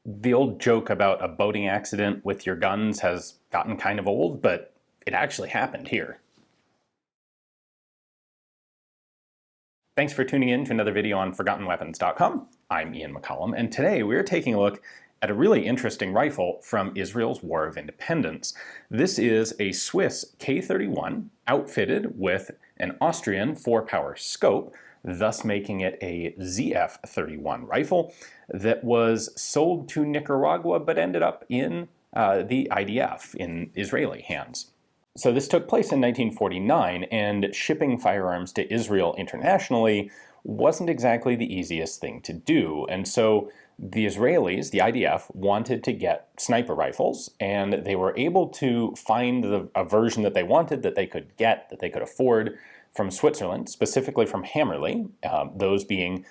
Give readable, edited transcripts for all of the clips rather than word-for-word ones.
The old joke about a boating accident with your guns has gotten kind of old, but it actually happened here. Thanks for tuning in to another video on ForgottenWeapons.com. I'm Ian McCollum, and today we're taking a look at a really interesting rifle from Israel's War of Independence. This is a Swiss K-31 outfitted with an Austrian 4-power scope, thus making it a ZF-31 rifle that was sold to Nicaragua but ended up in the IDF, in Israeli hands. So this took place in 1949, and shipping firearms to Israel internationally wasn't exactly the easiest thing to do. And so the Israelis, the IDF, wanted to get sniper rifles, and they were able to find a version that they wanted, that they could get, that they could afford from Switzerland, specifically from Hammerli, those being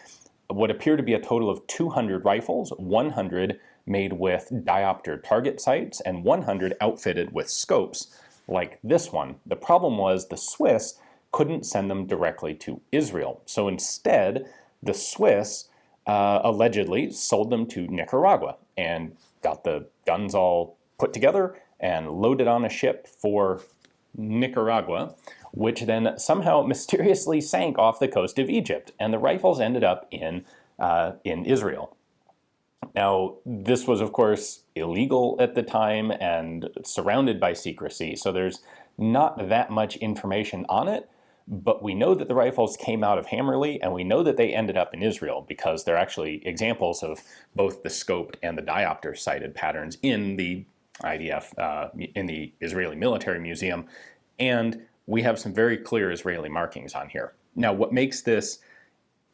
what appear to be a total of 200 rifles, 100 made with diopter target sights, and 100 outfitted with scopes, like this one. The problem was the Swiss couldn't send them directly to Israel. So instead, the Swiss allegedly sold them to Nicaragua and got the guns all put together and loaded on a ship for Nicaragua, which then somehow mysteriously sank off the coast of Egypt, and the rifles ended up in Israel. Now, this was, of course, illegal at the time and surrounded by secrecy, so there's not that much information on it, but we know that the rifles came out of Hammerli, and we know that they ended up in Israel because they're actually examples of both the scoped and the diopter sighted patterns in the IDF, in the Israeli Military Museum, and we have some very clear Israeli markings on here. Now, what makes this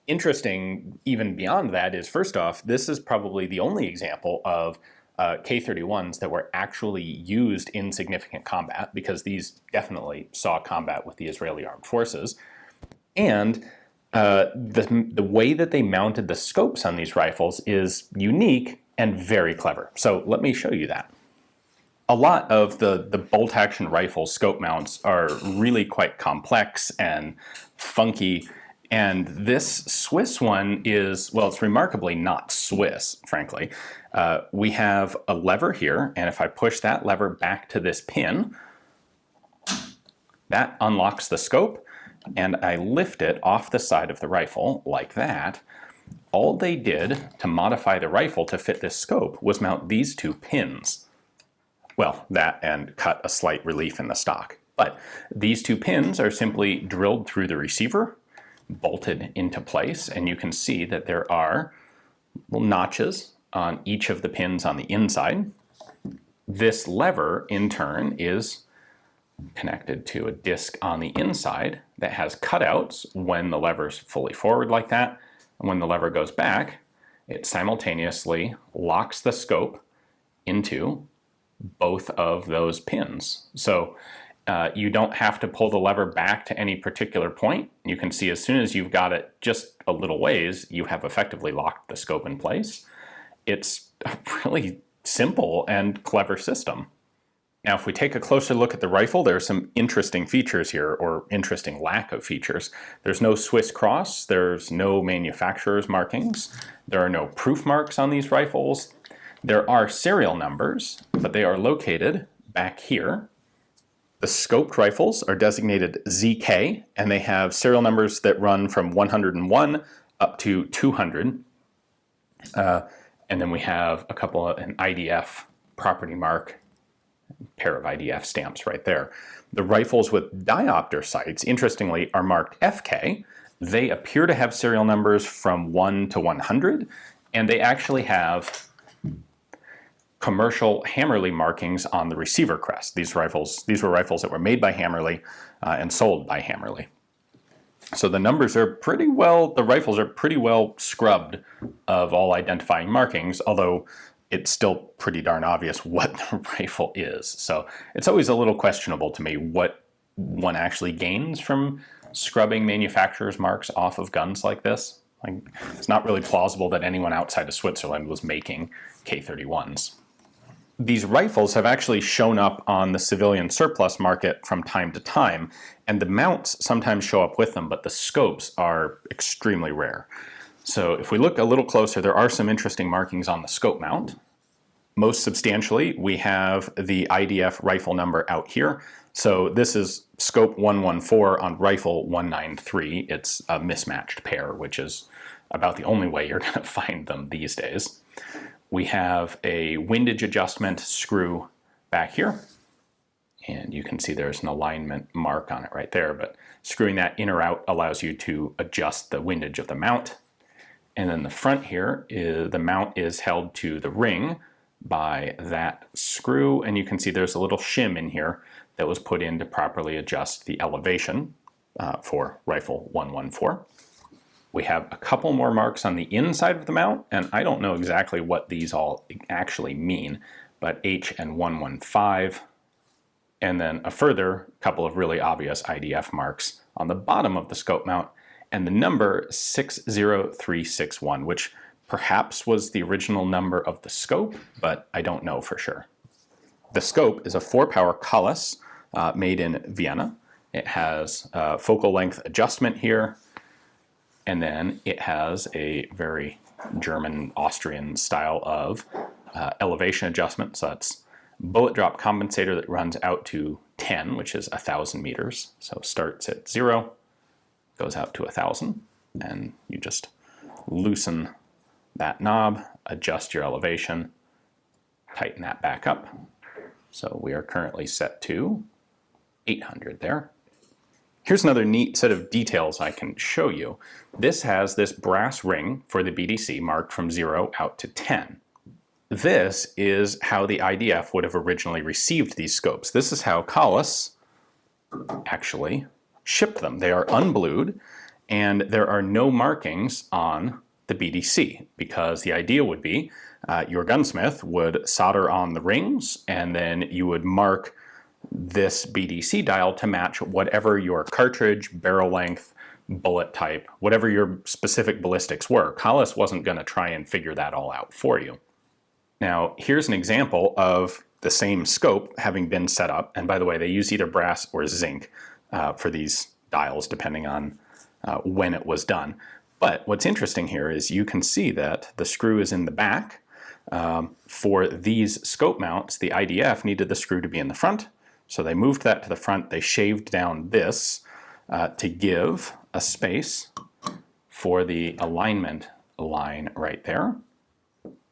interesting even beyond that is, first off, this is probably the only example of K-31s that were actually used in significant combat, because these definitely saw combat with the Israeli armed forces. And the way that they mounted the scopes on these rifles is unique and very clever. So let me show you that. A lot of the bolt-action rifle scope mounts are really quite complex and funky, and this Swiss one is, well, it's remarkably not Swiss, frankly. We have a lever here, and if I push that lever back to this pin, that unlocks the scope, and I lift it off the side of the rifle like that. All they did to modify the rifle to fit this scope was mount these two pins. Well, that and cut a slight relief in the stock. But these two pins are simply drilled through the receiver, bolted into place, and you can see that there are little notches on each of the pins on the inside. This lever, in turn, is connected to a disc on the inside that has cutouts when the lever's fully forward like that, and when the lever goes back, it simultaneously locks the scope into both of those pins. So you don't have to pull the lever back to any particular point. You can see as soon as you've got it just a little ways, you have effectively locked the scope in place. It's a really simple and clever system. Now, if we take a closer look at the rifle, there are some interesting features here, or interesting lack of features. There's no Swiss cross, there's no manufacturer's markings, there are no proof marks on these rifles. There are serial numbers, but they are located back here. The scoped rifles are designated ZK, and they have serial numbers that run from 101 up to 200. And then we have an IDF property mark, pair of IDF stamps right there. The rifles with diopter sights, interestingly, are marked FK. They appear to have serial numbers from 1 to 100, and they actually have commercial Hammerli markings on the receiver crest. These were rifles that were made by Hammerli and sold by Hammerli. So the rifles are pretty well scrubbed of all identifying markings, although it's still pretty darn obvious what the rifle is. So it's always a little questionable to me what one actually gains from scrubbing manufacturer's marks off of guns like this. It's not really plausible that anyone outside of Switzerland was making K-31s. These rifles have actually shown up on the civilian surplus market from time to time, and the mounts sometimes show up with them, but the scopes are extremely rare. So if we look a little closer, there are some interesting markings on the scope mount. Most substantially, we have the IDF rifle number out here. So this is scope 114 on rifle 193. It's a mismatched pair, which is about the only way you're going to find them these days. We have a windage adjustment screw back here. And you can see there's an alignment mark on it right there, but screwing that in or out allows you to adjust the windage of the mount. And then the front here, the mount is held to the ring by that screw, and you can see there's a little shim in here that was put in to properly adjust the elevation for rifle 114. We have a couple more marks on the inside of the mount, and I don't know exactly what these all actually mean, but H and 115, and then a further couple of really obvious IDF marks on the bottom of the scope mount, and the number 60361, which perhaps was the original number of the scope, but I don't know for sure. The scope is a 4-power Kahles made in Vienna. It has a focal length adjustment here, and then it has a very German, Austrian style of elevation adjustment. So that's bullet drop compensator that runs out to 10, which is 1,000 meters. So starts at 0, goes out to 1,000, and you just loosen that knob, adjust your elevation, tighten that back up. So we are currently set to 800 there. Here's another neat set of details I can show you. This has this brass ring for the BDC marked from 0 out to 10. This is how the IDF would have originally received these scopes. This is how Kahles actually shipped them. They are unblued, and there are no markings on the BDC, because the idea would be your gunsmith would solder on the rings, and then you would mark this BDC dial to match whatever your cartridge, barrel length, bullet type, whatever your specific ballistics were. Kahles wasn't going to try and figure that all out for you. Now, here's an example of the same scope having been set up, and by the way, they use either brass or zinc for these dials, depending on when it was done. But what's interesting here is you can see that the screw is in the back. For these scope mounts, the IDF needed the screw to be in the front, so they moved that to the front. They shaved down this to give a space for the alignment line right there.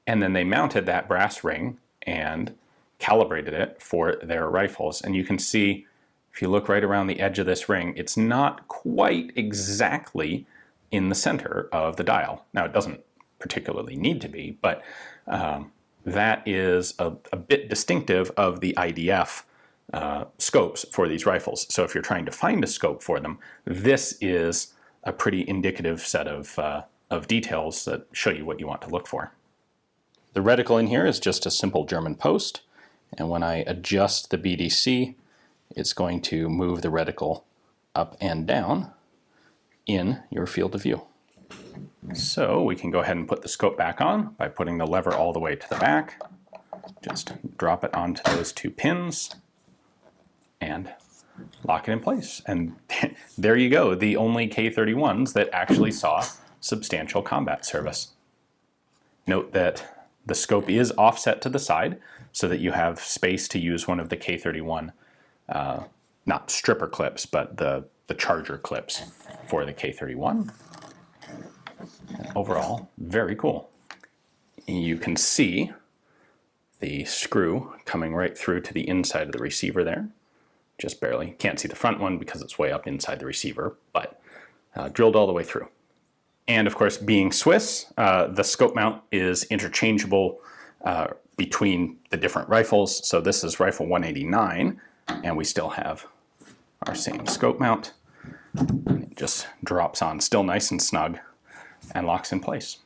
And then they mounted that brass ring and calibrated it for their rifles. And you can see, if you look right around the edge of this ring, it's not quite exactly in the center of the dial. Now, it doesn't particularly need to be, but that is a bit distinctive of the IDF scopes for these rifles. So if you're trying to find a scope for them, this is a pretty indicative set of details that show you what you want to look for. The reticle in here is just a simple German post, and when I adjust the BDC, it's going to move the reticle up and down in your field of view. So we can go ahead and put the scope back on by putting the lever all the way to the back. Just drop it onto those 2 pins and lock it in place. And there you go, the only K-31s that actually saw substantial combat service. Note that the scope is offset to the side so that you have space to use one of the K-31, not stripper clips, but the charger clips for the K-31. Overall, very cool. You can see the screw coming right through to the inside of the receiver there. Just barely. Can't see the front one because it's way up inside the receiver, but drilled all the way through. And of course, being Swiss, the scope mount is interchangeable between the different rifles. So this is rifle 189, and we still have our same scope mount. It just drops on still nice and snug and locks in place.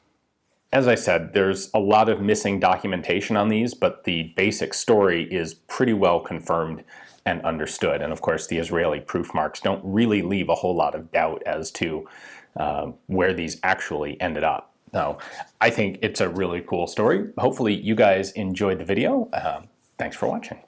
As I said, there's a lot of missing documentation on these, but the basic story is pretty well confirmed and understood. And of course, the Israeli proof marks don't really leave a whole lot of doubt as to where these actually ended up. So I think it's a really cool story. Hopefully you guys enjoyed the video. Thanks for watching.